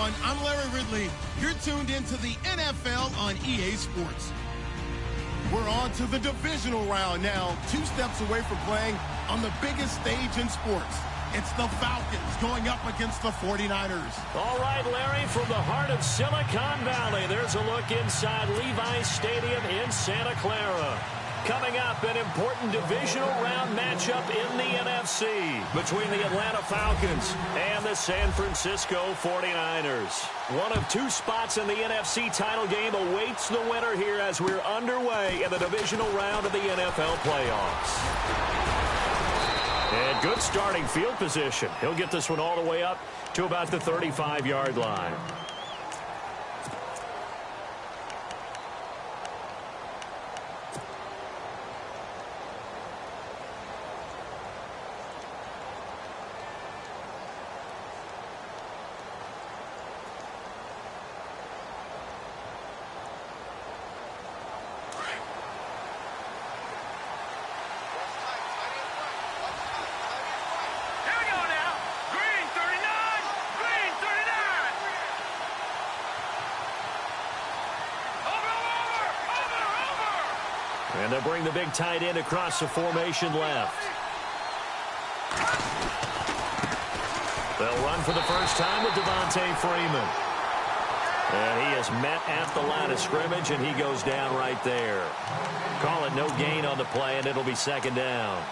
everyone. I'm Larry Ridley. You're tuned into the NFL on EA Sports. We're on to the divisional round now, 2 steps away from playing on the biggest stage in sports. It's the Falcons going up against the 49ers. All right, Larry, from the heart of Silicon Valley, there's a look inside Levi's Stadium in Santa Clara. Coming up, an important divisional round matchup in the NFC between the Atlanta Falcons and the San Francisco 49ers. One of 2 spots in the NFC title game awaits the winner here as we're underway in the divisional round of the NFL playoffs. And good starting field position. He'll get this one all the way up to about the 35-yard line. And they'll bring the big tight end across the formation left. They'll run for the first time with Devontae Freeman. And he is met at the line of scrimmage, and he goes down right there. Call it no gain on the play, and it'll be second down.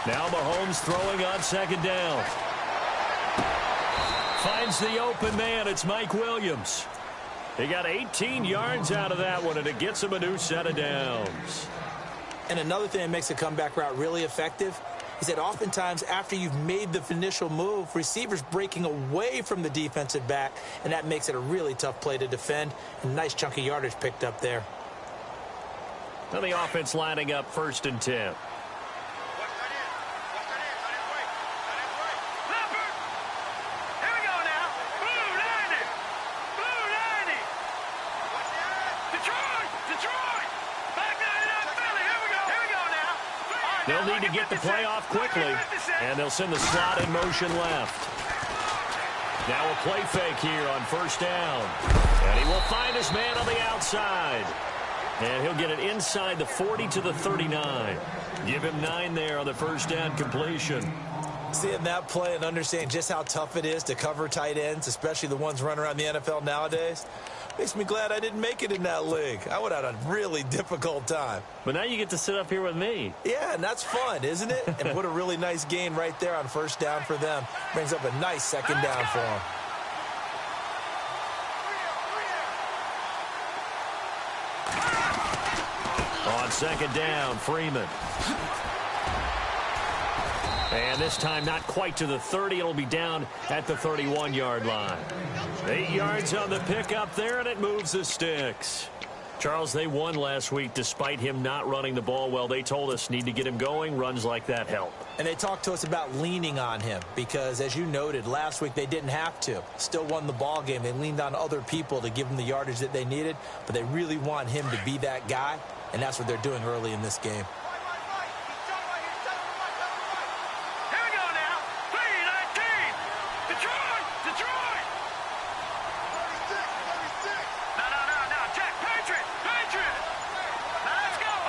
Now Mahomes throwing on second down. Finds the open man. It's Mike Williams. He got 18 yards out of that one, and it gets him a new set of downs. And another thing that makes a comeback route really effective is that oftentimes after you've made the initial move, receivers breaking away from the defensive back, and that makes it a really tough play to defend. A nice chunk of yardage picked up there. Now the offense lining up 1st and 10. They'll need to get the play off quickly, and they'll send the slot in motion left. Now a play fake here on 1st down. And he will find his man on the outside. And he'll get it inside the 40 to the 39. Give him 9 there on the 1st down completion. Seeing that play and understanding just how tough it is to cover tight ends, especially the ones running around the NFL nowadays, makes me glad I didn't make it in that league. I would have had a really difficult time. But now you get to sit up here with me. Yeah, and that's fun, isn't it? And what a really nice gain right there on 1st down for them. Brings up a nice 2nd down for them. On 2nd down, Freeman. And this time not quite to the 30. It'll be down at the 31-yard line. 8 yards on the pickup there, and it moves the sticks. Charles, they won last week despite him not running the ball well. They told us need to get him going. Runs like that help. And they talked to us about leaning on him because, as you noted, last week they didn't have to. Still won the ball game. They leaned on other people to give them the yardage that they needed, but they really want him to be that guy, and that's what they're doing early in this game.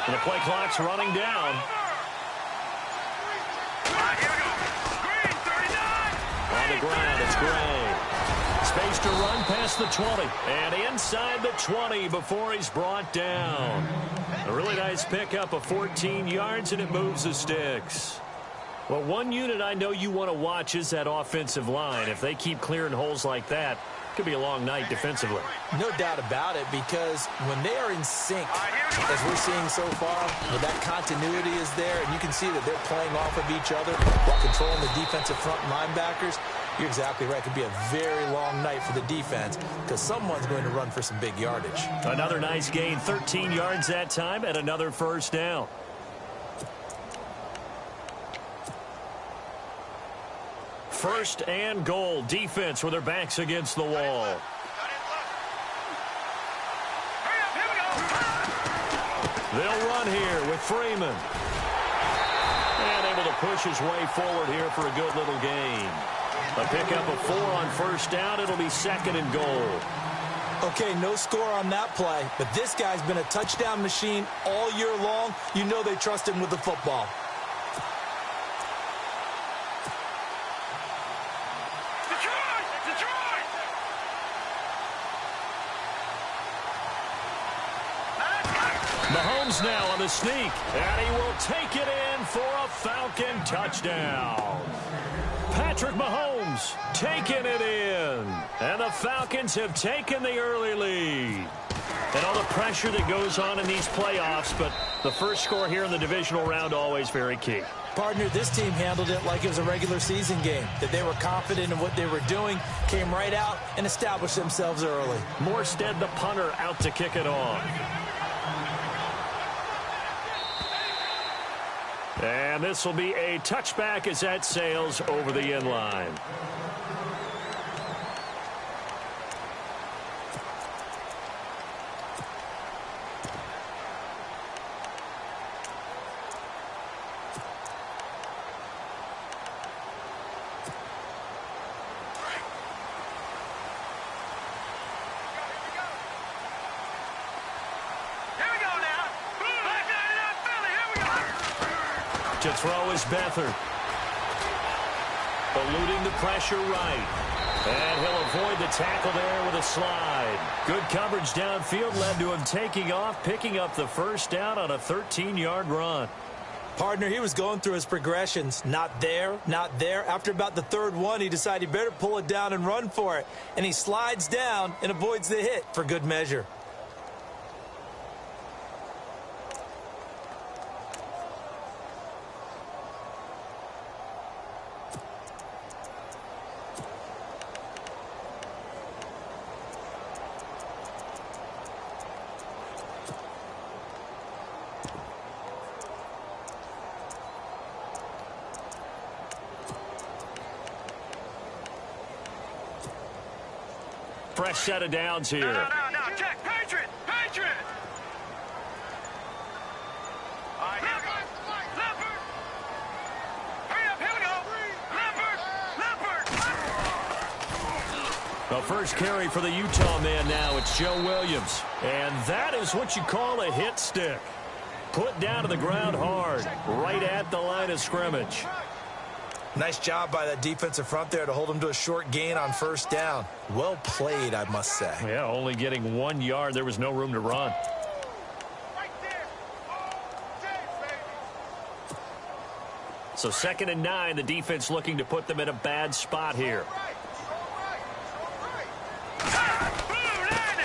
And the play clock's running down. On the ground, it's Gray. Space to run past the 20. And inside the 20 before he's brought down. A really nice pickup of 14 yards, and it moves the sticks. Well, one unit I know you want to watch is that offensive line. If they keep clearing holes like that, Could be a long night defensively. No doubt about it, because when they are in sync, as we're seeing so far, that continuity is there, and you can see that they're playing off of each other while controlling the defensive front linebackers. You're exactly right. It could be a very long night for the defense because someone's going to run for some big yardage. Another nice gain, 13 yards that time, and another first down. First and goal, defense with their backs against the wall. They'll run here with Freeman. And able to push his way forward here for a good little gain. A pickup of 4 on first down. It'll be second and goal. Okay, no score on that play, but this guy's been a touchdown machine all year long. You know they trust him with the football. Mahomes now on the sneak, and he will take it in for a Falcon touchdown. Patrick Mahomes taking it in, and the Falcons have taken the early lead. And all the pressure that goes on in these playoffs, but the first score here in the divisional round always very key. Partner, this team handled it like it was a regular season game, that they were confident in what they were doing, came right out and established themselves early. Morstead, the punter, out to kick it off. And this will be a touchback as that sails over the end line. To throw is Beathard. Eluding the pressure right. And he'll avoid the tackle there with a slide. Good coverage downfield led to him taking off, picking up the first down on a 13-yard run. Partner, he was going through his progressions. Not there, not there. After about the third one, he decided he better pull it down and run for it. And he slides down and avoids the hit for good measure. Fresh set of downs here. No, check. Patriot! Patriot! All right, here we go. Leopard! Hurry up, here we go. Leopard! The first carry for the Utah man now. It's Joe Williams. And that is what you call a hit stick. Put down to the ground hard, right at the line of scrimmage. Nice job by that defensive front there to hold him to a short gain on first down. Well played, I must say. Yeah, only getting 1 yard. There was no room to run. Right there. So 2nd and 9, the defense looking to put them in a bad spot here.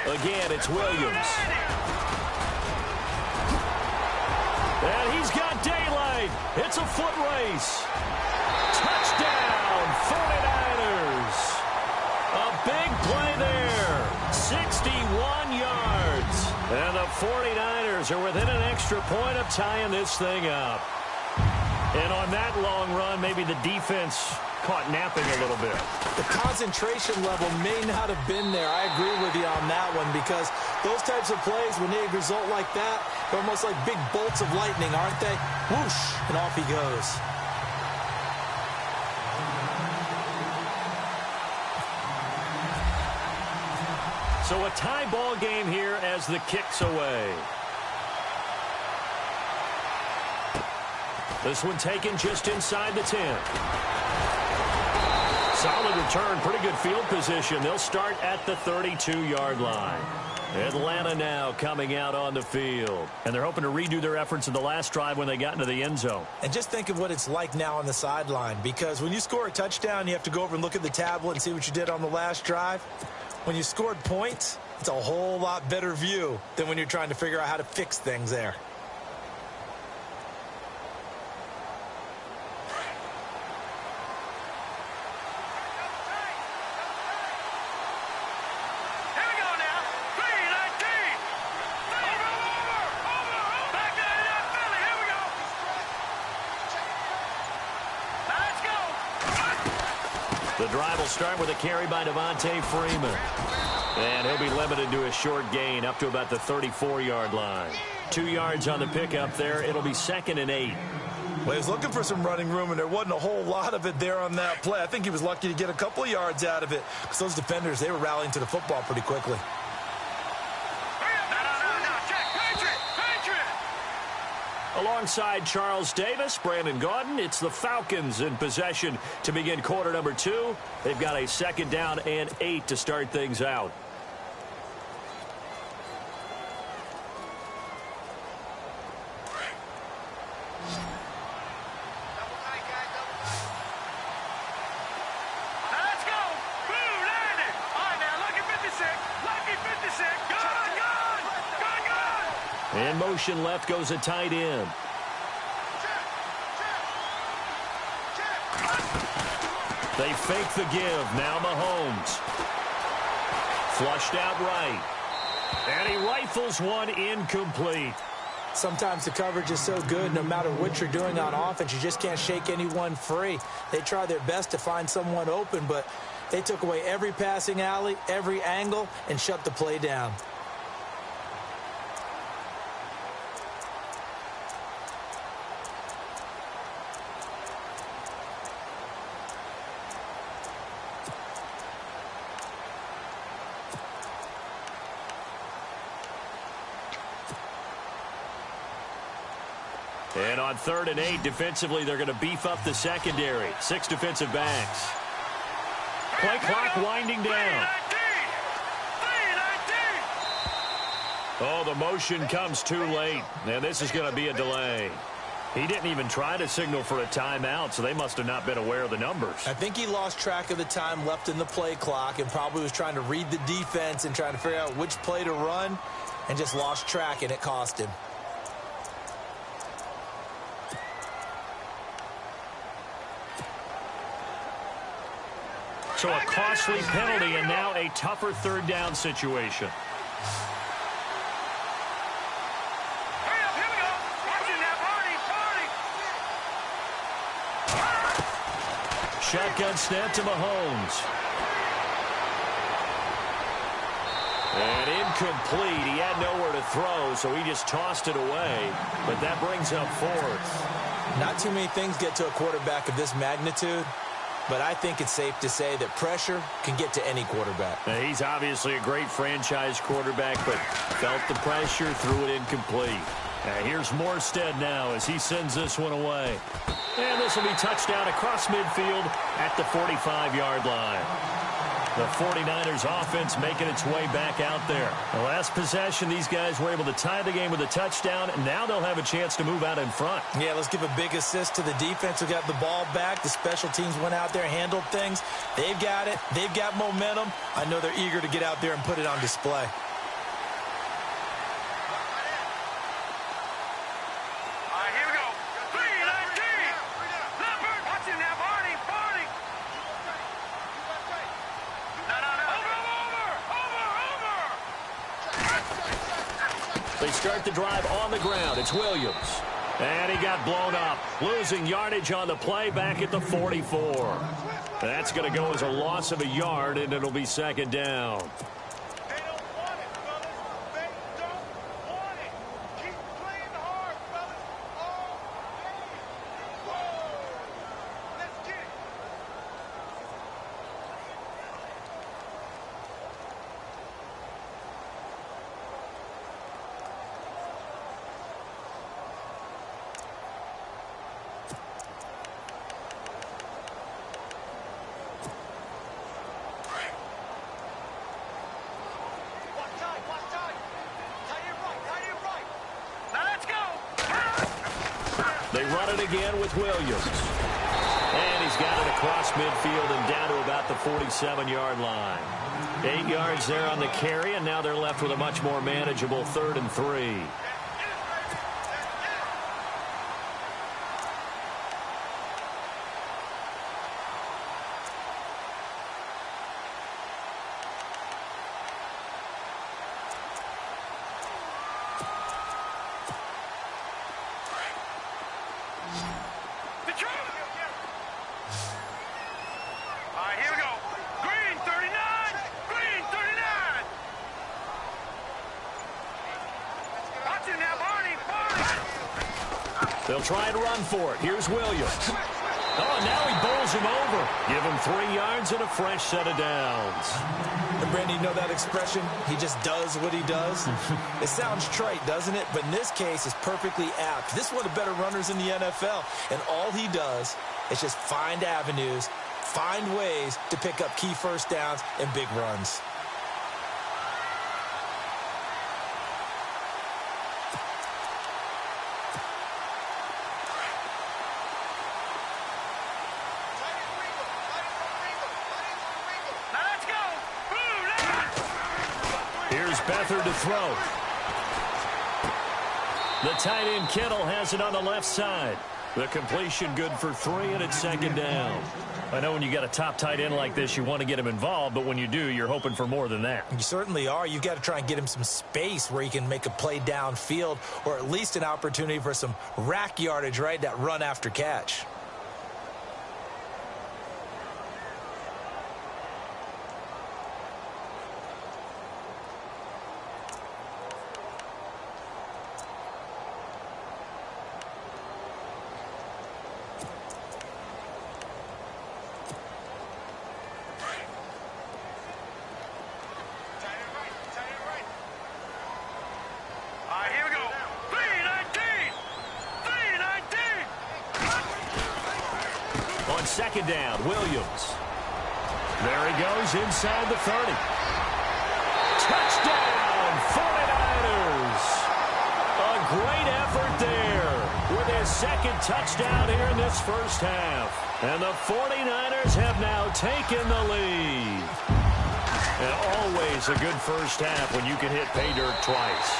Again, it's Williams. And he's got daylight. It's a foot race. Touchdown, 49ers. A big play there. 61 yards. And the 49ers are within an extra point of tying this thing up. And on that long run, maybe the defense caught napping a little bit. The concentration level may not have been there. I agree with you on that one, because those types of plays, when they result like that, they're almost like big bolts of lightning, aren't they? Whoosh, and off he goes. So a tie ball game here as the kick's away. This one taken just inside the 10. Solid return, pretty good field position. They'll start at the 32-yard line. Atlanta now coming out on the field. And they're hoping to redo their efforts in the last drive when they got into the end zone. And just think of what it's like now on the sideline, because when you score a touchdown, you have to go over and look at the tablet and see what you did on the last drive. When you scored points, it's a whole lot better view than when you're trying to figure out how to fix things there. The drive will start with a carry by Devontae Freeman. And he'll be limited to a short gain up to about the 34-yard line. 2 yards on the pickup there. It'll be 2nd and 8. Well, he was looking for some running room, and there wasn't a whole lot of it there on that play. I think he was lucky to get a couple of yards out of it because those defenders, they were rallying to the football pretty quickly. Alongside Charles Davis, Brandon Gaudin, it's the Falcons in possession to begin quarter number 2. They've got a 2nd down and 8 to start things out. In motion left goes a tight end. They fake the give. Now Mahomes. Flushed out right. And he rifles one incomplete. Sometimes the coverage is so good, no matter what you're doing on offense, you just can't shake anyone free. They try their best to find someone open, but they took away every passing alley, every angle, and shut the play down. And on 3rd and 8, defensively, they're going to beef up the secondary. 6 defensive backs. Play clock winding down. Oh, the motion comes too late. And this is going to be a delay. He didn't even try to signal for a timeout, so they must have not been aware of the numbers. I think he lost track of the time left in the play clock and probably was trying to read the defense and trying to figure out which play to run and just lost track, and it cost him. So a costly penalty and now a tougher 3rd down situation. Shotgun snap to Mahomes. And incomplete. He had nowhere to throw, so he just tossed it away. But that brings up 4th. Not too many things get to a quarterback of this magnitude, but I think it's safe to say that pressure can get to any quarterback. Now, he's obviously a great franchise quarterback, but felt the pressure, threw it incomplete. Here's Morstead now as he sends this one away. And this will be touchdown across midfield at the 45-yard line. The 49ers offense making its way back out there. The last possession, these guys were able to tie the game with a touchdown, and now they'll have a chance to move out in front. Yeah, let's give a big assist to the defense who got the ball back. The special teams went out there, handled things. They've got it. They've got momentum. I know they're eager to get out there and put it on display. They start the drive on the ground. It's Williams. And he got blown up. Losing yardage on the play back at the 44. That's going to go as a loss of a yard, and it'll be 2nd down. They run it again with Williams. And he's got it across midfield and down to about the 47-yard line. 8 yards there on the carry, and now they're left with a much more manageable 3rd and 3. They'll try and run for it. Here's Williams. Oh, and now he bowls him over. Give him 3 yards and a fresh set of downs. And Brandon, you know that expression? He just does what he does. It sounds trite, doesn't it? But in this case, it's perfectly apt. This is one of the better runners in the NFL. And all he does is just find avenues, find ways to pick up key first downs and big runs. Beathard to throw. The tight end Kittle has it on the left side. The completion good for 3, and it's 2nd down. I know when you got a top tight end like this, you want to get him involved, but when you do, you're hoping for more than that. You certainly are. You've got to try and get him some space where he can make a play downfield, or at least an opportunity for some rack yardage, right? That run after catch. On 2nd down, Williams. There he goes inside the 30. Touchdown, 49ers. A great effort there with his 2nd touchdown here in this first half. And the 49ers have now taken the lead. And always a good first half when you can hit pay dirt twice.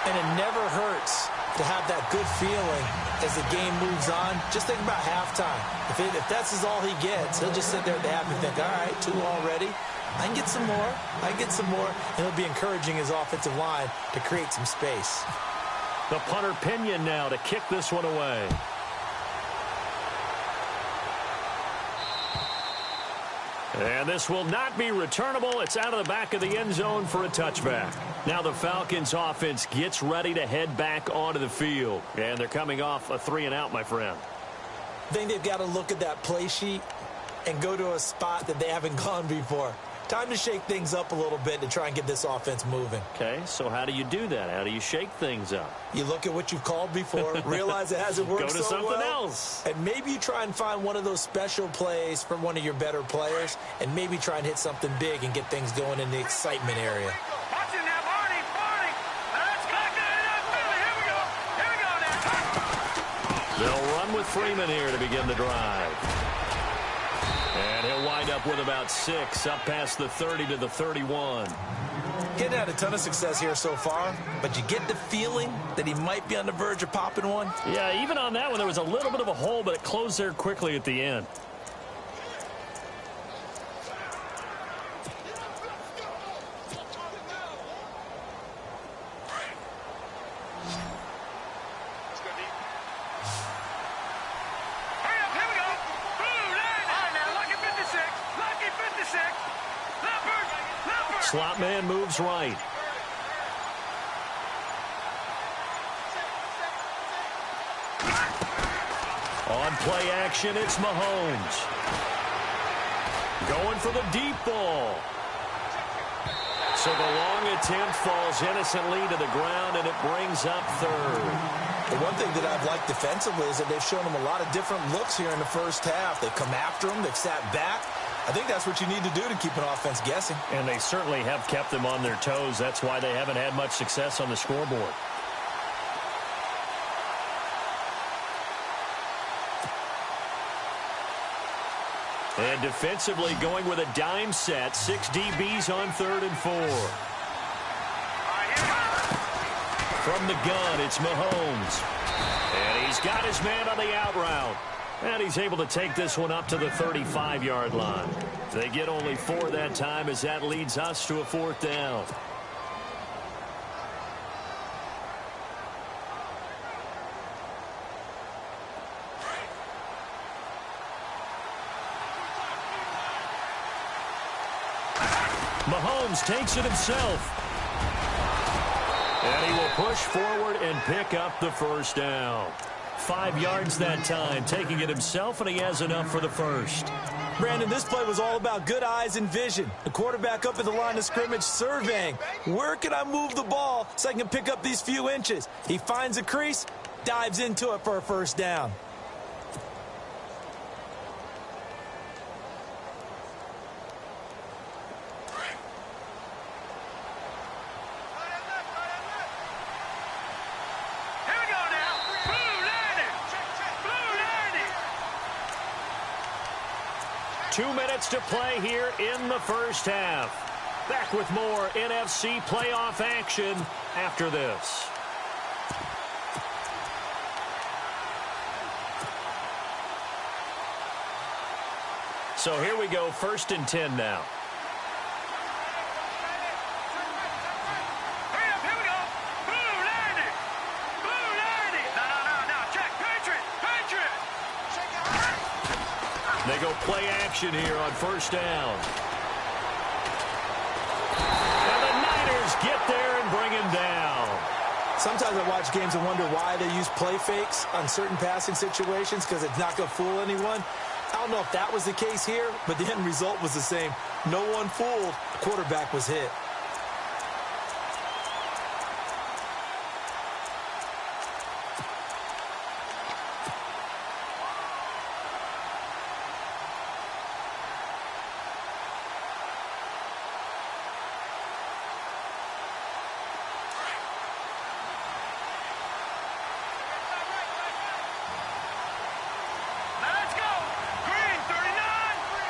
And it never hurts to have that good feeling as the game moves on. Just think about halftime. If that's all he gets, he'll just sit there at the half and think, all right, 2 already. I can get some more. I can get some more. And he'll be encouraging his offensive line to create some space. The punter Pinion now to kick this one away. And this will not be returnable. It's out of the back of the end zone for a touchback. Now the Falcons offense gets ready to head back onto the field. And they're coming off a 3-and-out, my friend. I think they've got to look at that play sheet and go to a spot that they haven't gone before. Time to shake things up a little bit to try and get this offense moving. Okay, so how do you do that? How do you shake things up? You look at what you've called before, realize it hasn't worked so well. Go to something else. And maybe you try and find one of those special plays from one of your better players, and maybe try and hit something big and get things going in the excitement area. Watch it now, Barney. Let's clock it up. Here we go. They'll run with Freeman here to begin the drive. And he'll wind up with about 6, up past the 30 to the 31. Getting had a ton of success here so far, but you get the feeling that he might be on the verge of popping one. Yeah, even on that one, there was a little bit of a hole, but it closed there quickly at the end. Slot man moves right. On play action, it's Mahomes. Going for the deep ball. So the long attempt falls innocently to the ground, and it brings up 3rd. The one thing that I've liked defensively is that they've shown him a lot of different looks here in the first half. They've come after him. They've sat back. I think that's what you need to do to keep an offense guessing. And they certainly have kept them on their toes. That's why they haven't had much success on the scoreboard. And defensively going with a dime set. 6 DBs on 3rd and 4. From the gun, it's Mahomes. And he's got his man on the out route. And he's able to take this one up to the 35-yard line. They get only 4 that time as that leads us to a 4th down. Mahomes takes it himself. And he will push forward and pick up the 1st down. 5 yards that time, taking it himself, and he has enough for the 1st. Brandon, this play was all about good eyes and vision. The quarterback up at the line of scrimmage surveying. Where can I move the ball so I can pick up these few inches? He finds a crease, dives into it for a 1st down. Two minutes to play here in the 1st half. Back with more NFC playoff action after this. So here we go, 1st and 10 now. They go play action here on 1st down. And the Niners get there and bring him down. Sometimes I watch games and wonder why they use play fakes on certain passing situations because it's not going to fool anyone. I don't know if that was the case here, but the end result was the same. No one fooled. The quarterback was hit.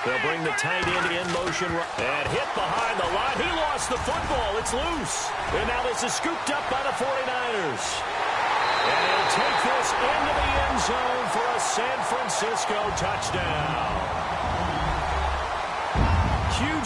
They'll bring the tight end in motion and hit behind the line. He lost the football. It's loose. And now this is scooped up by the 49ers. And he'll take this into the end zone for a San Francisco touchdown.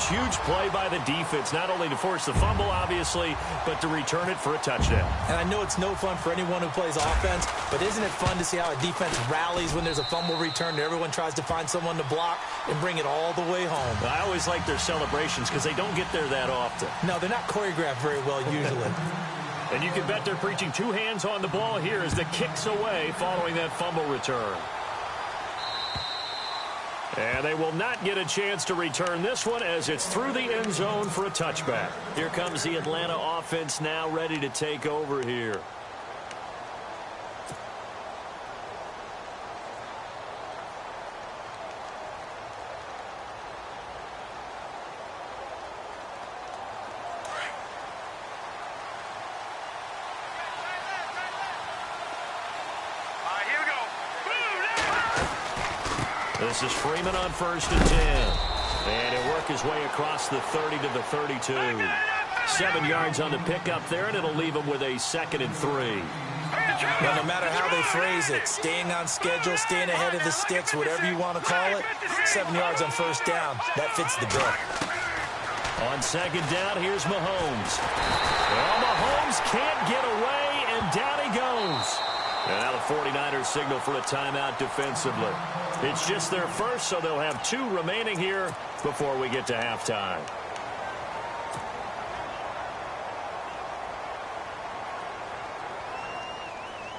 Huge play by the defense, not only to force the fumble, obviously, but to return it for a touchdown. And I know it's no fun for anyone who plays offense, but isn't it fun to see how a defense rallies when there's a fumble return and everyone tries to find someone to block and bring it all the way home? I always like their celebrations because they don't get there that often. No, they're not choreographed very well usually. And you can bet they're preaching 2 hands on the ball here as the kick's away following that fumble return. And they will not get a chance to return this one as it's through the end zone for a touchback. Here comes the Atlanta offense now ready to take over here. This is Freeman on 1st and 10. And he'll work his way across the 30 to the 32. 7 yards on the pickup there, and it'll leave him with a 2nd and 3. Well, no matter how they phrase it, staying on schedule, staying ahead of the sticks, whatever you want to call it, 7 yards on 1st down, that fits the bill. On 2nd down, here's Mahomes. Well, Mahomes can't get away, and down he goes. And now the 49ers signal for a timeout defensively. It's just their first, so they'll have 2 remaining here before we get to halftime.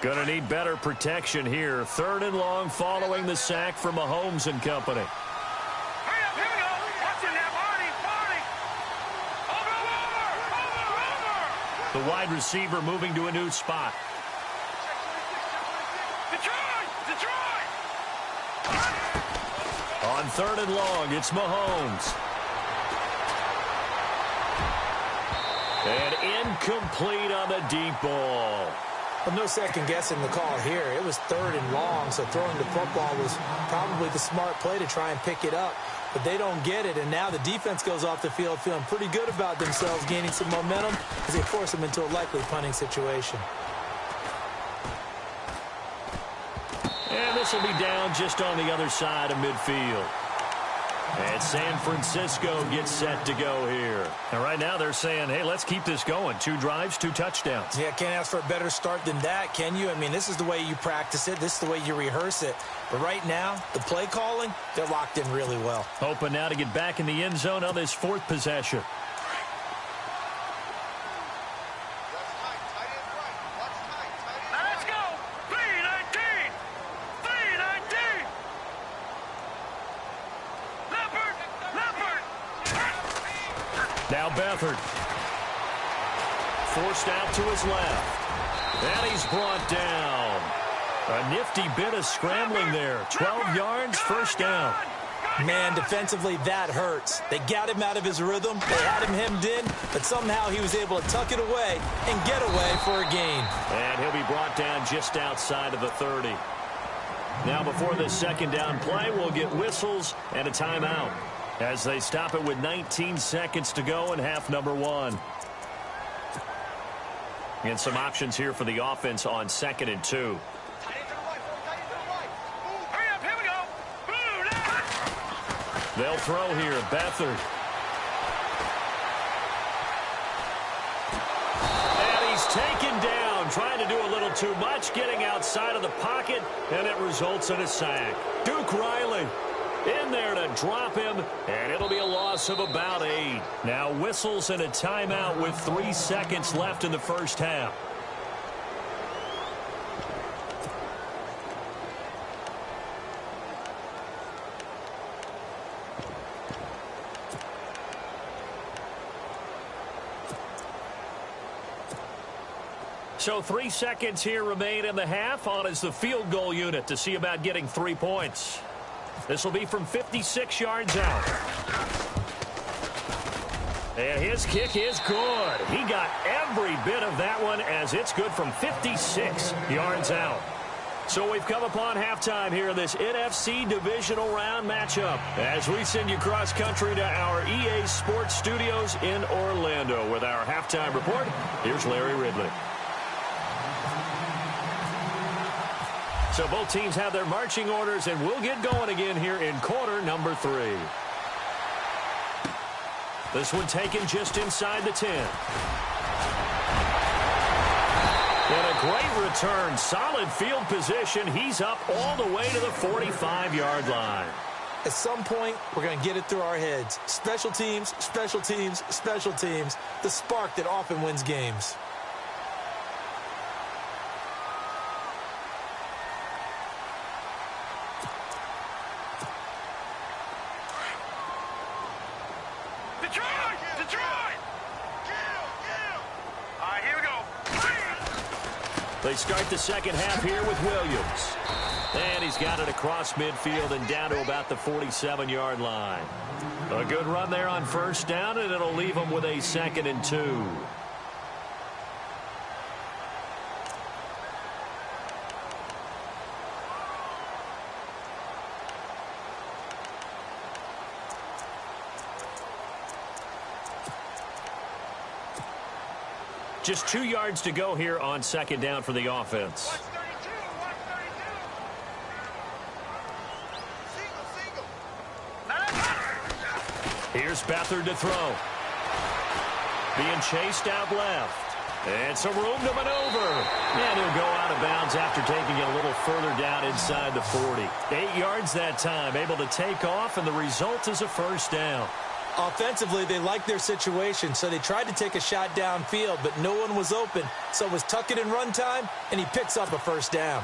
Gonna need better protection here. 3rd and long following the sack from Mahomes and company. Hurry up, here we go. Watch it now, Marty. Over. The wide receiver moving to a new spot. On 3rd and long, it's Mahomes. And incomplete on the deep ball. Well, no second guessing the call here. It was 3rd and long, so throwing the football was probably the smart play to try and pick it up. But they don't get it, and now the defense goes off the field feeling pretty good about themselves, gaining some momentum as they force them into a likely punting situation. And this will be down just on the other side of midfield. And San Francisco gets set to go here. And right now they're saying, hey, let's keep this going. 2 drives, 2 touchdowns. Yeah, can't ask for a better start than that, can you? I mean, this is the way you practice it. This is the way you rehearse it. But right now, the play calling, they're locked in really well. Hoping now to get back in the end zone on this 4th possession. Now Beathard. Forced out to his left. And he's brought down. A nifty bit of scrambling there. 12 yards, first down. Man, defensively, that hurts. They got him out of his rhythm. They had him hemmed in, but somehow he was able to tuck it away and get away for a gain. And he'll be brought down just outside of the 30. Now before this second down play, we'll get whistles and a timeout as they stop it with 19 seconds to go in half number 1. And some options here for the offense on 2nd and 2. They'll throw here. Beathard. And he's taken down, trying to do a little too much, getting outside of the pocket, and it results in a sack. Duke Riley in there to drop him, and it'll be a loss of about 8. Now whistles and a timeout with 3 seconds left in the first half. So 3 seconds here remain in the half. On is the field goal unit to see about getting 3 points. This will be from 56 yards out. And his kick is good. He got every bit of that one as it's good from 56 yards out. So we've come upon halftime here in this NFC divisional round matchup as we send you cross country to our EA Sports Studios in Orlando with our halftime report. Here's Larry Ridley. So both teams have their marching orders, and we'll get going again here in quarter number 3. This one taken just inside the 10. And a great return. Solid field position. He's up all the way to the 45-yard line. At some point, we're going to get it through our heads. Special teams, special teams, special teams. The spark that often wins games. They start the second half here with Williams. And he's got it across midfield and down to about the 47-yard line. A good run there on first down, and it'll leave him with a 2nd and 2. Just 2 yards to go here on second down for the offense. Here's Beathard to throw. Being chased out left. And some room to maneuver. And he'll go out of bounds after taking it a little further down inside the 40. 8 yards that time, able to take off, and the result is a first down. Offensively, they liked their situation, so they tried to take a shot downfield, but no one was open. So it was tuck it in run time, and he picks up a first down.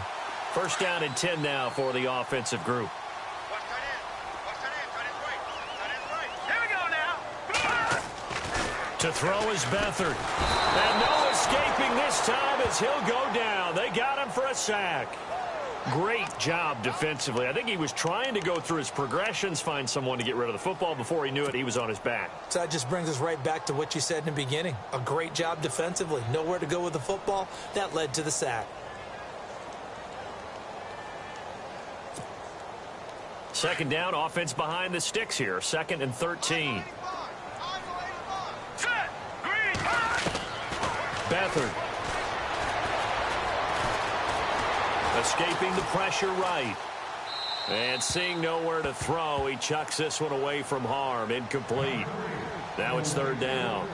First down and 10 now for the offensive group. Here we go now. To throw is Beathard. And no escaping this time as he'll go down. They got him for a sack. Great job defensively. I think he was trying to go through his progressions, find someone to get rid of the football. Before he knew it, he was on his back. So that just brings us right back to what you said in the beginning. A great job defensively. Nowhere to go with the football. That led to the sack. Second down, offense behind the sticks here. 2nd and 13. Set. Green. Beathard. Escaping the pressure right. And seeing nowhere to throw, he chucks this one away from harm. Incomplete. Now it's 3rd down.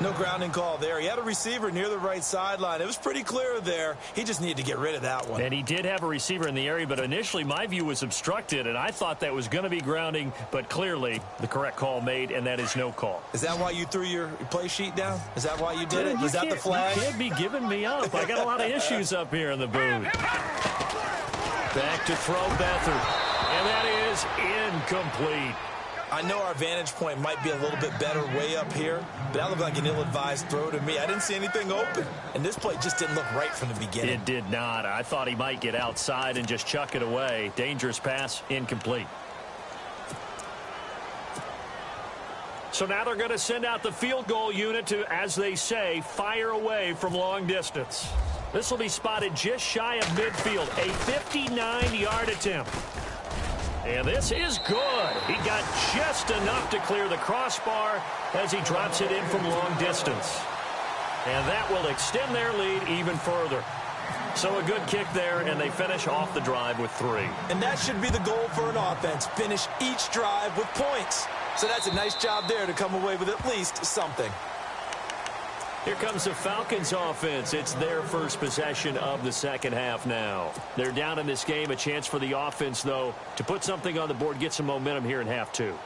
No grounding call there. He had a receiver near the right sideline. It was pretty clear there. He just needed to get rid of that one. And he did have a receiver in the area, but initially my view was obstructed, and I thought that was going to be grounding, but clearly the correct call made, and that is no call. Is that why you threw your play sheet down? Is that why you did it? Was that the flag? You can't be giving me up. I got a lot of issues up here in the booth. Back to throw Beathard, and that is incomplete. I know our vantage point might be a little bit better way up here, but that looked like an ill-advised throw to me. I didn't see anything open, and this play just didn't look right from the beginning. It did not. I thought he might get outside and just chuck it away. Dangerous pass, incomplete. So now they're going to send out the field goal unit to, as they say, fire away from long distance. This will be spotted just shy of midfield, a 59-yard attempt. And this is good. He got just enough to clear the crossbar as he drops it in from long distance. And that will extend their lead even further. So a good kick there, and they finish off the drive with 3. And that should be the goal for an offense, finish each drive with points. So that's a nice job there to come away with at least something. Here comes the Falcons offense. It's their first possession of the second half now. They're down in this game. A chance for the offense, though, to put something on the board, get some momentum here in half 2.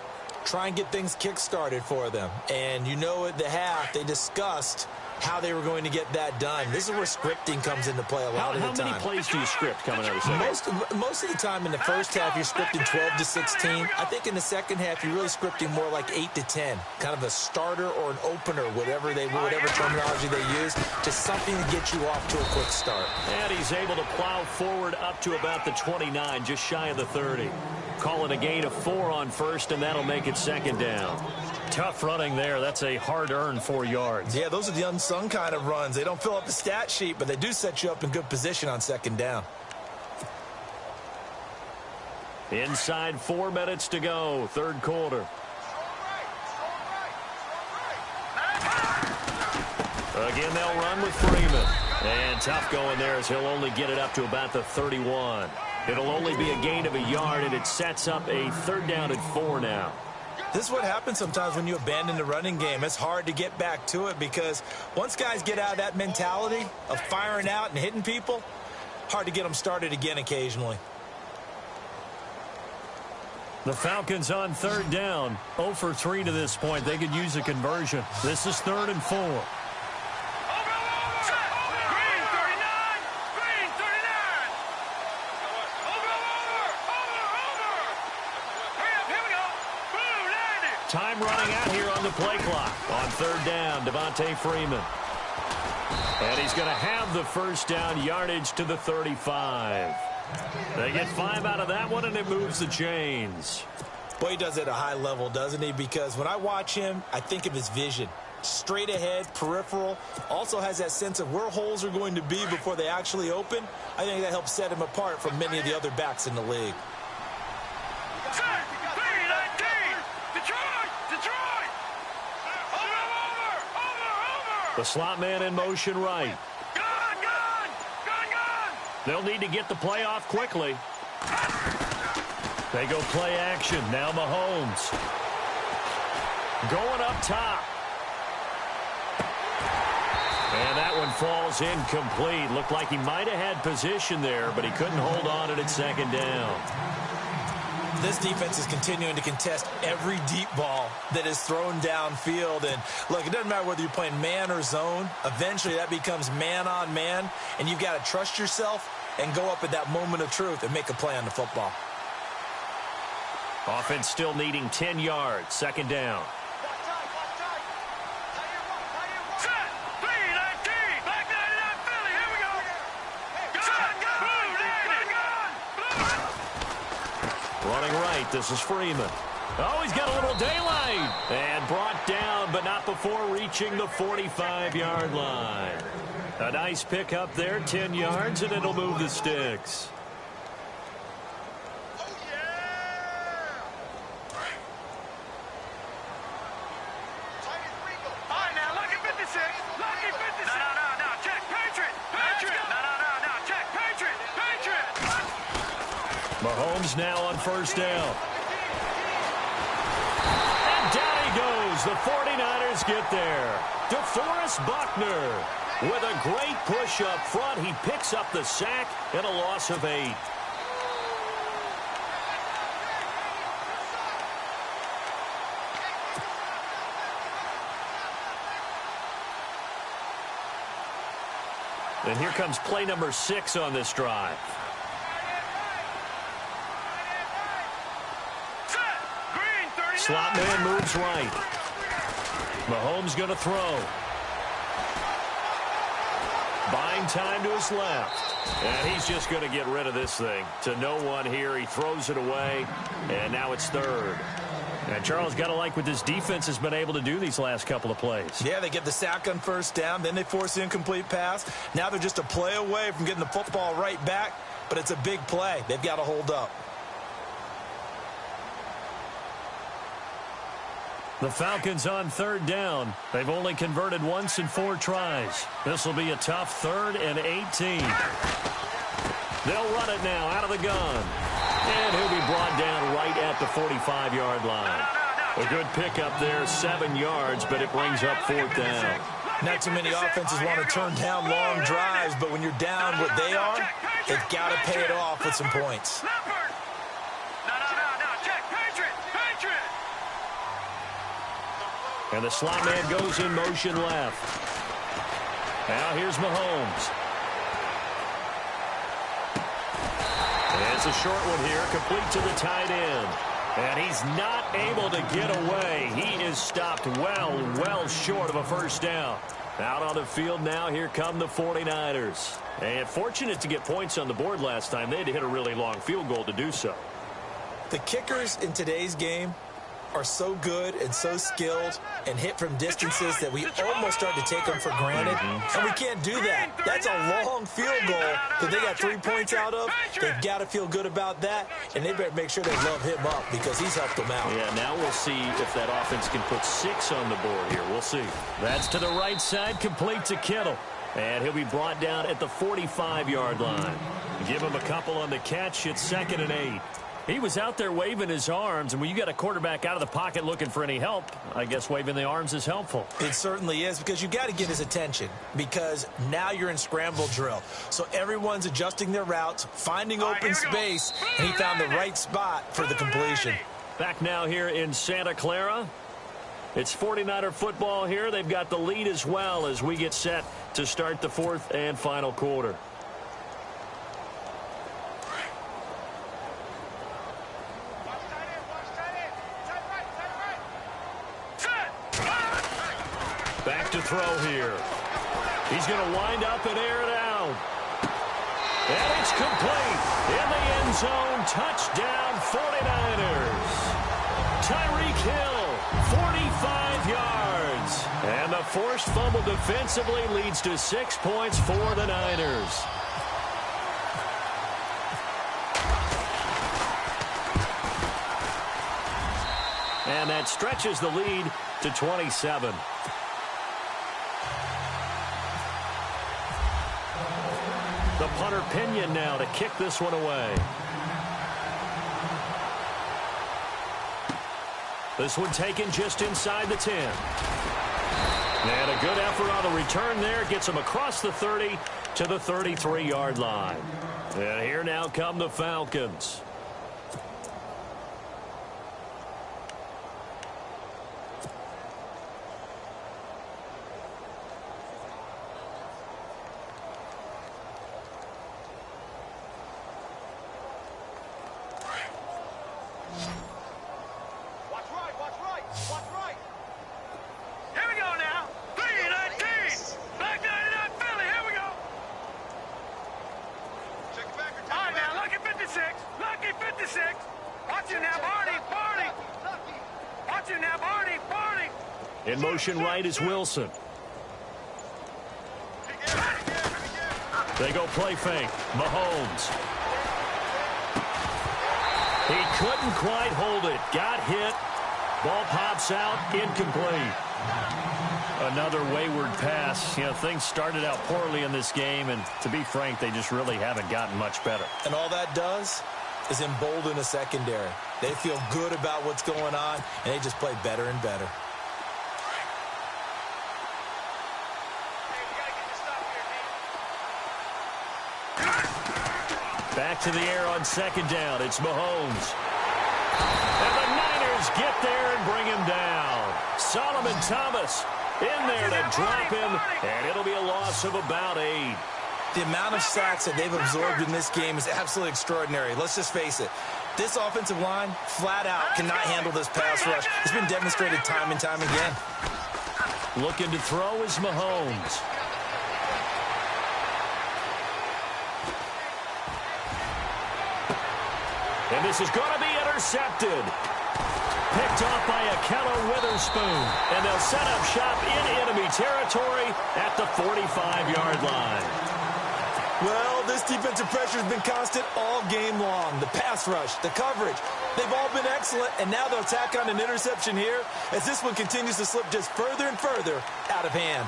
Try and get things kick-started for them. And you know at the half, they discussed how they were going to get that done. This is where scripting comes into play a lot of the time. How many plays do you script coming out of the second? Most of the time in the first half, you're scripting 12 to 16. I think in the second half, you're really scripting more like 8 to 10. Kind of a starter or an opener, whatever terminology they use, just something to get you off to a quick start. And he's able to plow forward up to about the 29, just shy of the 30. Calling a gain of 4 on first, and that'll make it 2nd down. Tough running there. That's a hard-earned 4 yards. Yeah, those are the unsung kind of runs. They don't fill up the stat sheet, but they do set you up in good position on 2nd down. Inside 4 minutes to go, 3rd quarter. Again, they'll run with Freeman. And tough going there as he'll only get it up to about the 31. It'll only be a gain of a yard, and it sets up a 3rd down and 4 now. This is what happens sometimes when you abandon the running game. It's hard to get back to it because once guys get out of that mentality of firing out and hitting people, hard to get them started again occasionally. The Falcons on 3rd down, 0 for 3 to this point. They could use a conversion. This is 3rd and 4. Time running out here on the play clock. On 3rd down, Devontae Freeman. And he's going to have the first down, yardage to the 35. They get 5 out of that one, and it moves the chains. Boy, he does it at a high level, doesn't he? Because when I watch him, I think of his vision. Straight ahead, peripheral. Also has that sense of where holes are going to be before they actually open. I think that helps set him apart from many of the other backs in the league. The slot man in motion right. They'll need to get the play off quickly. They go play action. Now Mahomes. Going up top. And that one falls incomplete. Looked like he might have had position there, but he couldn't hold on it at 2nd down. This defense is continuing to contest every deep ball that is thrown downfield. And, look, it doesn't matter whether you're playing man or zone. Eventually, that becomes man-on-man, and you've got to trust yourself and go up at that moment of truth and make a play on the football. Offense still needing 10 yards. 2nd down. Running right, this is Freeman. Oh, he's got a little daylight. And brought down, but not before reaching the 45-yard line. A nice pickup there, 10 yards, and it'll move the sticks. Mahomes now on first down. And down he goes. The 49ers get there. DeForest Buckner with a great push up front. He picks up the sack and a loss of 8. And here comes play number 6 on this drive. Slot man moves right. Mahomes going to throw. Buying time to his left. And he's just going to get rid of this thing. To no one here. He throws it away. And now it's third. And Charles, got to like what this defense has been able to do these last couple of plays. Yeah, they get the sack on first down. Then they force the incomplete pass. Now they're just a play away from getting the football right back. But it's a big play. They've got to hold up. The Falcons on third down. They've only converted once in 4 tries. This will be a tough 3rd and 18. They'll run it now out of the gun. And he'll be brought down right at the 45-yard line. A good pickup there, 7 yards, but it brings up 4th down. Not too many offenses want to turn down long drives, but when you're down what they are, they've got to pay it off with some points. And the slot man goes in motion left. Now here's Mahomes. And it's a short one here, complete to the tight end. And he's not able to get away. He is stopped well short of a first down. Out on the field now, here come the 49ers. And fortunate to get points on the board last time. They had to hit a really long field goal to do so. The kickers in today's game are so good and so skilled and hit from distances that we almost start to take them for granted. And we can't do that. That's a long field goal that they got 3 points out of. They've got to feel good about that, and they better make sure they love him up because he's helped them out. Yeah, now we'll see if that offense can put 6 on the board here. We'll see. That's to the right side, complete to Kittle. And he'll be brought down at the 45-yard line. Give him a couple on the catch. It's 2nd and 8. He was out there waving his arms, and when you got a quarterback out of the pocket looking for any help, I guess waving the arms is helpful. It certainly is, because you got to get his attention, because now you're in scramble drill. So everyone's adjusting their routes, finding open space, and he found the right spot for the completion. Back now here in Santa Clara. It's 49er football here. They've got the lead as well as we get set to start the 4th and final quarter. Back to throw here. He's going to wind up and air it out. And it's complete. In the end zone, touchdown 49ers. Tyreek Hill, 45 yards. And the forced fumble defensively leads to 6 points for the Niners. And that stretches the lead to 27. The punter Pinion now to kick this one away. This one taken just inside the 10. And a good effort on the return there. Gets him across the 30 to the 33-yard line. And here now come the Falcons. In motion right is Wilson. They go play fake. Mahomes. He couldn't quite hold it. Got hit. Ball pops out. Incomplete. Another wayward pass. You know, things started out poorly in this game, and to be frank, they just really haven't gotten much better. And all that does is embolden a secondary. They feel good about what's going on, and they just play better and better. Back to the air on second down. It's Mahomes. And the Niners get there and bring him down. Solomon Thomas in there to drop him, and it'll be a loss of about 8. The amount of sacks that they've absorbed in this game is absolutely extraordinary. Let's just face it. This offensive line, flat out, cannot handle this pass rush. It's been demonstrated time and time again. Looking to throw is Mahomes. And this is going to be intercepted. Picked off by Akello Witherspoon. And they'll set up shop in enemy territory at the 45-yard line. Well, this defensive pressure has been constant all game long. The pass rush, the coverage, they've all been excellent, and now they'll tack on an interception here as this one continues to slip just further and further out of hand.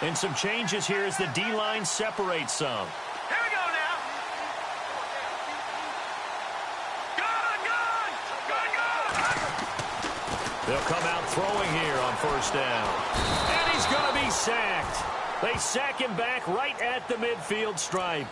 And some changes here as the D-line separates some. Here we go now. They'll come out throwing here on first down. And he's going to be sacked. They sack him back right at the midfield stripe.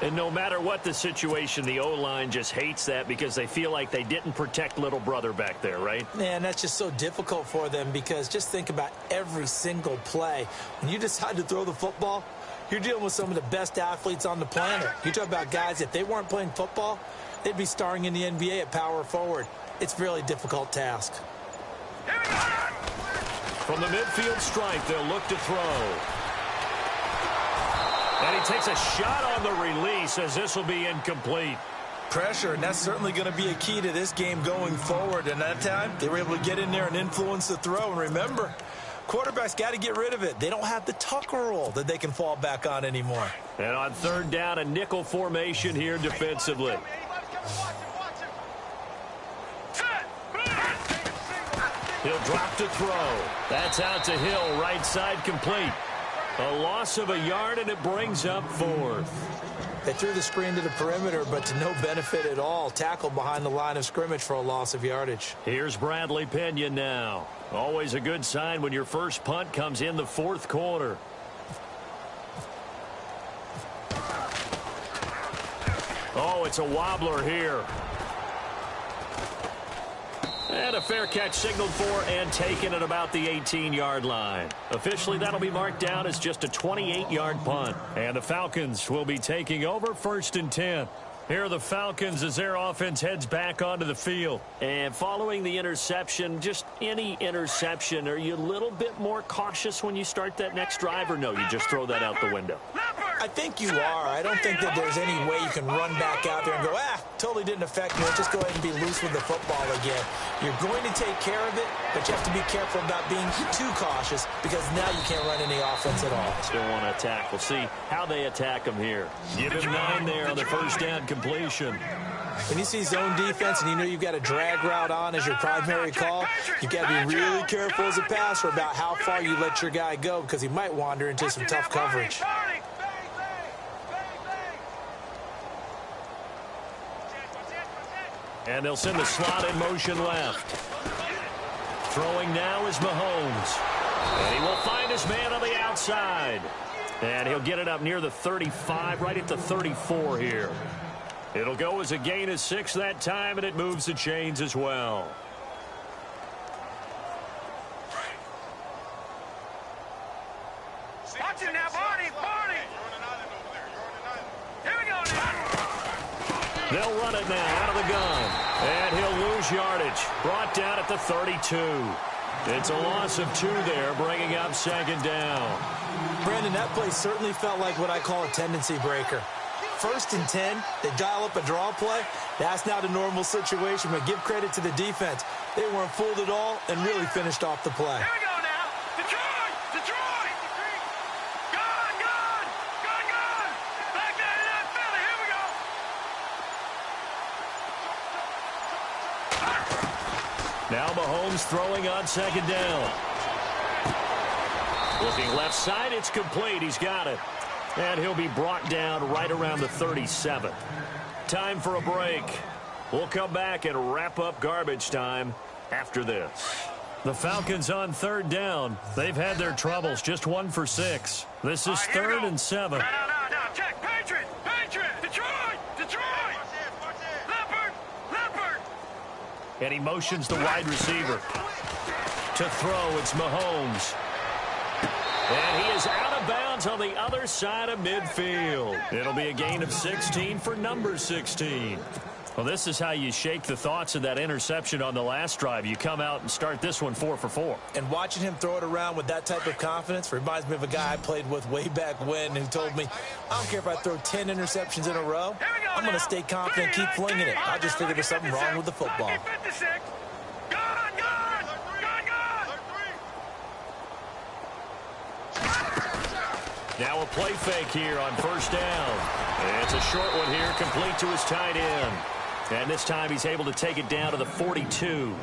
And no matter what the situation, the O-line just hates that because they feel like they didn't protect little brother back there, right? Man, that's just so difficult for them because just think about every single play. When you decide to throw the football, you're dealing with some of the best athletes on the planet. You talk about guys, if they weren't playing football, they'd be starring in the NBA at power forward. It's a really difficult task. From the midfield stripe, they'll look to throw. And he takes a shot on the release as this will be incomplete. Pressure, and that's certainly going to be a key to this game going forward. And that time, they were able to get in there and influence the throw. And remember, quarterbacks got to get rid of it. They don't have the Tucker rule that they can fall back on anymore. And on third down, a nickel formation here defensively. He'll drop to throw. That's out to Hill, right side complete. A loss of a yard, and it brings up fourth. They threw the screen to the perimeter, but to no benefit at all. Tackled behind the line of scrimmage for a loss of yardage. Here's Bradley Pinion now. Always a good sign when your first punt comes in the fourth quarter. Oh, it's a wobbler here. And a fair catch signaled for and taken at about the 18-yard line. Officially, that'll be marked down as just a 28-yard punt. And the Falcons will be taking over 1st and 10. Here are the Falcons as their offense heads back onto the field. And following the interception, just any interception, are you a little bit more cautious when you start that next drive, or no, you just throw that out the window? I think you are. I don't think that there's any way you can run back out there and go, totally didn't affect me. Let's just go ahead and be loose with the football again. You're going to take care of it, but you have to be careful about being too cautious because now you can't run any offense at all. Still want to attack. We'll see how they attack him here. Give him 9 there on the first down completion. When you see zone defense and you know you've got a drag route on as your primary call, you've got to be really careful as a passer about how far you let your guy go because he might wander into some tough coverage. And they'll send the slot in motion left. Throwing now is Mahomes. And he will find his man on the outside. And he'll get it up near the 35, right at the 34 here. It'll go as a gain of 6 that time, and it moves the chains as well. Watch it now, Barney! Here we go now! They'll run it now out of the gun. And he'll lose yardage. Brought down at the 32. It's a loss of 2 there, bringing up 2nd down. Brandon, that play certainly felt like what I call a tendency breaker. 1st and 10, they dial up a draw play. That's not a normal situation, but give credit to the defense. They weren't fooled at all and really finished off the play. Here we go now. Detroit! Detroit! Gone! Gone! Gone! Gone! Back there in that Philly. Here we go. Now Mahomes throwing on 2nd down. Looking left side, it's complete. He's got it. And he'll be brought down right around the 37. Time for a break. We'll come back and wrap up garbage time after this. The Falcons on 3rd down. They've had their troubles, just 1 for 6. This is 3rd and 7. No. Check. Patriot! Patriot! Detroit! Detroit! Leopard! Leopard! And he motions the wide receiver. To throw, it's Mahomes. And he is out of bounds on the other side of midfield. It'll be a gain of 16 for number 16. Well, this is how you shake the thoughts of that interception on the last drive. You come out and start this one 4 for 4. And watching him throw it around with that type of confidence reminds me of a guy I played with way back when who told me, I don't care if I throw 10 interceptions in a row. I'm going to stay confident, keep flinging it. I just figured there's something wrong with the football. Now a play fake here on 1st down. It's a short one here, complete to his tight end. And this time he's able to take it down to the 42.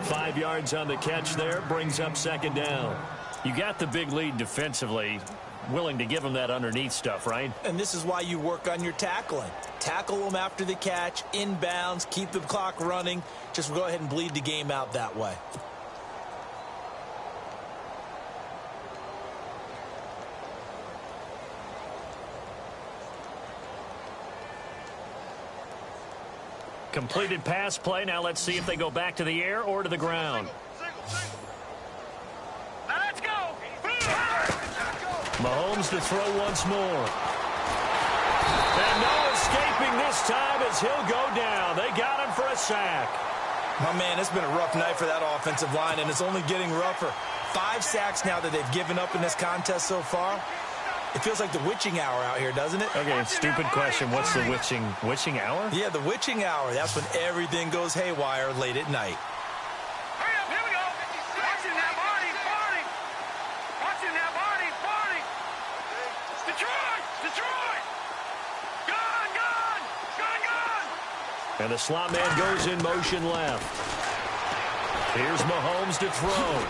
5 yards on the catch there, brings up 2nd down. You got the big lead defensively. Willing to give him that underneath stuff, right? And this is why you work on your tackling. Tackle them after the catch, inbounds, keep the clock running. Just go ahead and bleed the game out that way. Completed pass play. Now let's see if they go back to the air or to the ground. Now let's go. Mahomes to throw once more. And no escaping this time as he'll go down. They got him for a sack. My man, it's been a rough night for that offensive line, and it's only getting rougher. 5 sacks now that they've given up in this contest so far. It feels like the witching hour out here, doesn't it? Okay, stupid question. What's the witching hour? Yeah, the witching hour. That's when everything goes haywire late at night. Hurry up, here we go. Watching that Barney. Watching that Barney. Detroit! Detroit! Gone! And the slot man goes in motion left. Here's Mahomes to throw.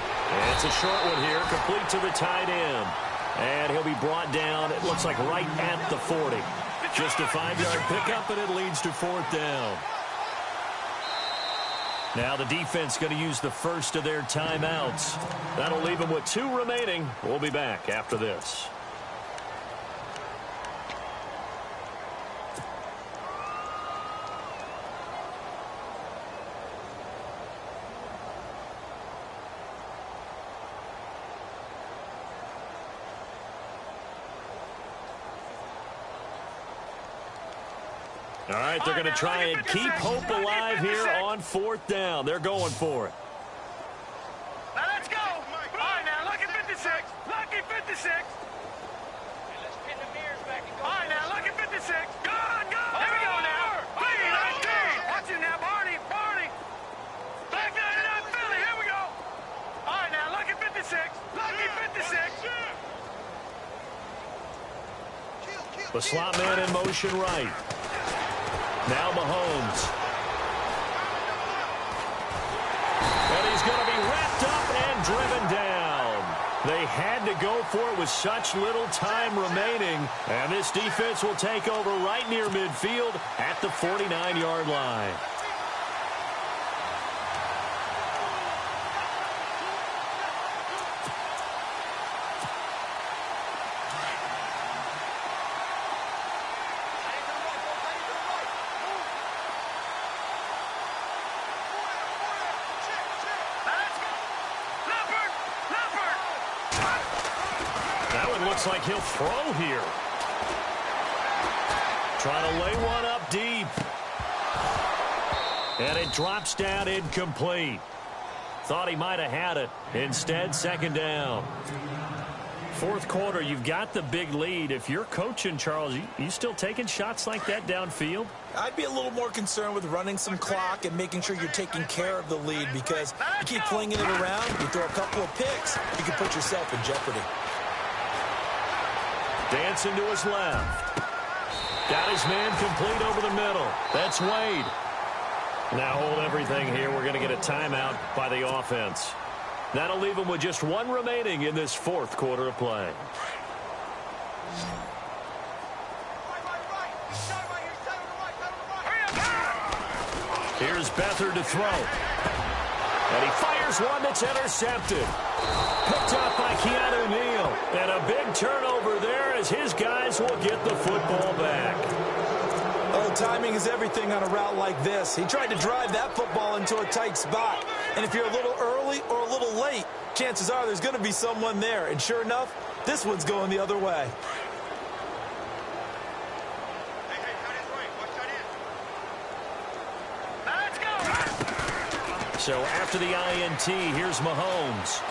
It's a short one here, complete to the tight end. And he'll be brought down, it looks like right at the 40. Just a 5-yard pickup, and it leads to 4th down. Now the defense going to use the first of their timeouts. That'll leave them with 2 remaining. We'll be back after this. All right, they're going to try and keep hope alive here on 4th down. They're going for it. Now let's go. All right, now look at 56. Lucky 56. Let's pin the mirrors back and go. All right, now look at 56. Gone. Here we go now. Watching now, Barney. Back there in that Philly. Here we go. All right, now look at 56. Lucky 56. The slot man in motion right. Now Mahomes. And he's going to be wrapped up and driven down. They had to go for it with such little time remaining. And this defense will take over right near midfield at the 49-yard line. Looks like he'll throw here. Trying to lay one up deep. And it drops down incomplete. Thought he might have had it. Instead, 2nd down. Fourth quarter, you've got the big lead. If you're coaching, Charles, you still taking shots like that downfield? I'd be a little more concerned with running some clock and making sure you're taking care of the lead, because you keep flinging it around, you throw a couple of picks, you can put yourself in jeopardy. Dancing to his left. Got his man complete over the middle. That's Wade. Now hold everything here. We're going to get a timeout by the offense. That'll leave him with just one remaining in this fourth quarter of play. Here's Beathard to throw. And he fires one that's intercepted. Picked up by Keanu Neal. And a big turnover there as his guys will get the football back. Oh, timing is everything on a route like this. He tried to drive that football into a tight spot. And if you're a little early or a little late, chances are there's going to be someone there. And sure enough, this one's going the other way. So after the INT, here's Mahomes.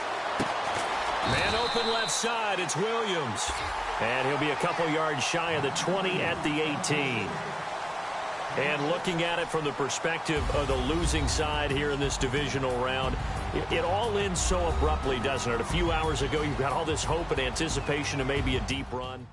Man open left side, it's Williams. And he'll be a couple yards shy of the 20 at the 18. And looking at it from the perspective of the losing side here in this divisional round, it all ends so abruptly, doesn't it? A few hours ago, you've got all this hope and anticipation of maybe a deep run.